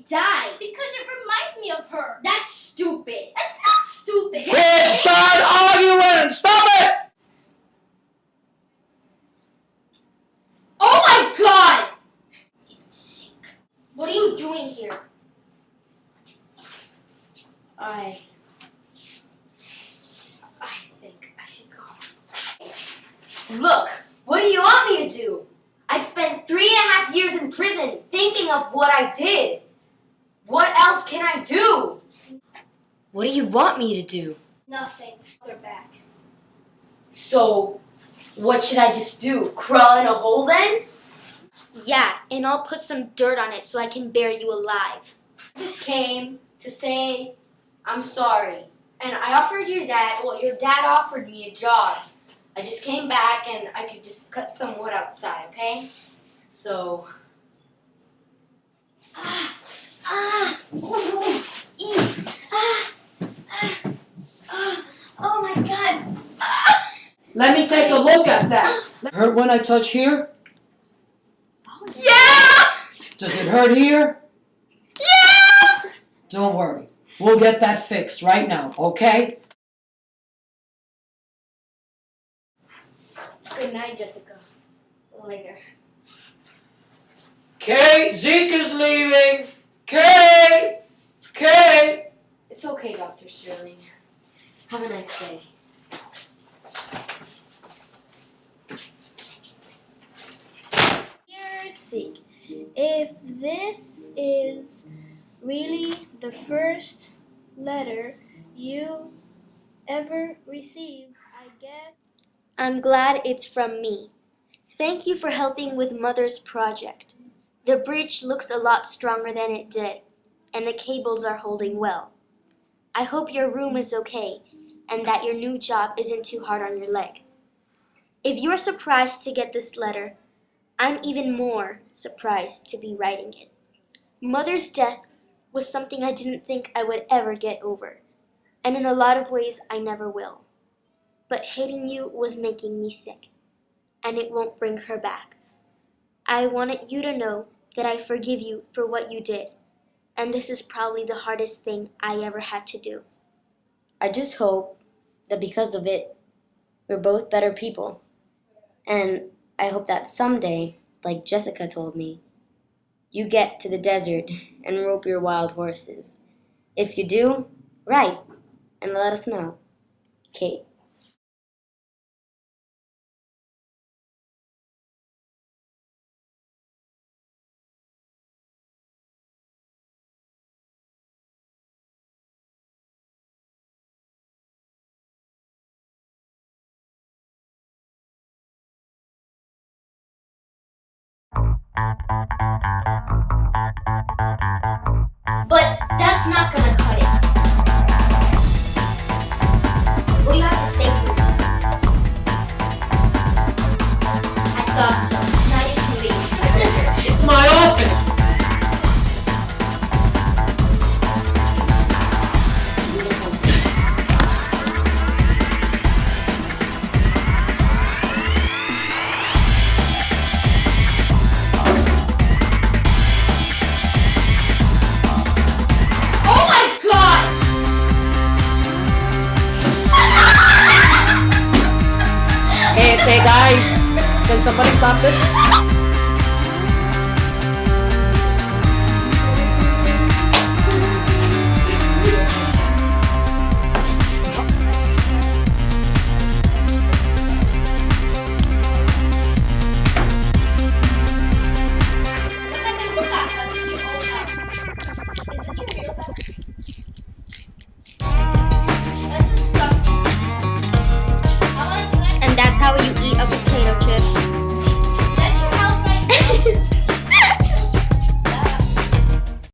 died? Because it reminds me of her. That's stupid. That's not stupid. Kids, start arguing! Stop it! Oh my god! It's sick. What are you doing here? I think I should go. Look, what do you want me to do? I spent 3.5 years in prison thinking of what I did. What else can I do? What do you want me to do? Nothing. They're back. So, what should I just do? Crawl in a hole then? Yeah, and I'll put some dirt on it so I can bury you alive. I just came to say I'm sorry. And I offered your dad offered me a job. I just came back and I could just cut some wood outside, okay? So... Oh my god. Let me take a look at that. Hurt when I touch here? Yeah! Does it hurt here? Yeah! Don't worry. We'll get that fixed right now, okay? Good night, Jessica. Later. Kay, Zeke is leaving. Kay! Kay! It's okay, Dr. Sterling. Have a nice day. Dear Zeke, if this is really the first letter you ever received, I guess I'm glad it's from me. Thank you for helping with Mother's project. The bridge looks a lot stronger than it did, and the cables are holding well. I hope your room is okay, and that your new job isn't too hard on your leg. If you're surprised to get this letter, I'm even more surprised to be writing it. Mother's death was something I didn't think I would ever get over, and in a lot of ways I never will. But hating you was making me sick, and it won't bring her back. I wanted you to know that I forgive you for what you did, and this is probably the hardest thing I ever had to do. I just hope that because of it, we're both better people. And I hope that someday, like Jessica told me, you get to the desert and rope your wild horses. If you do, write and let us know. Kate. But that's not gonna cut it. What do you have to say, Bruce? I thought so. Now you can leave. It's my office! Hey guys, can somebody stop this?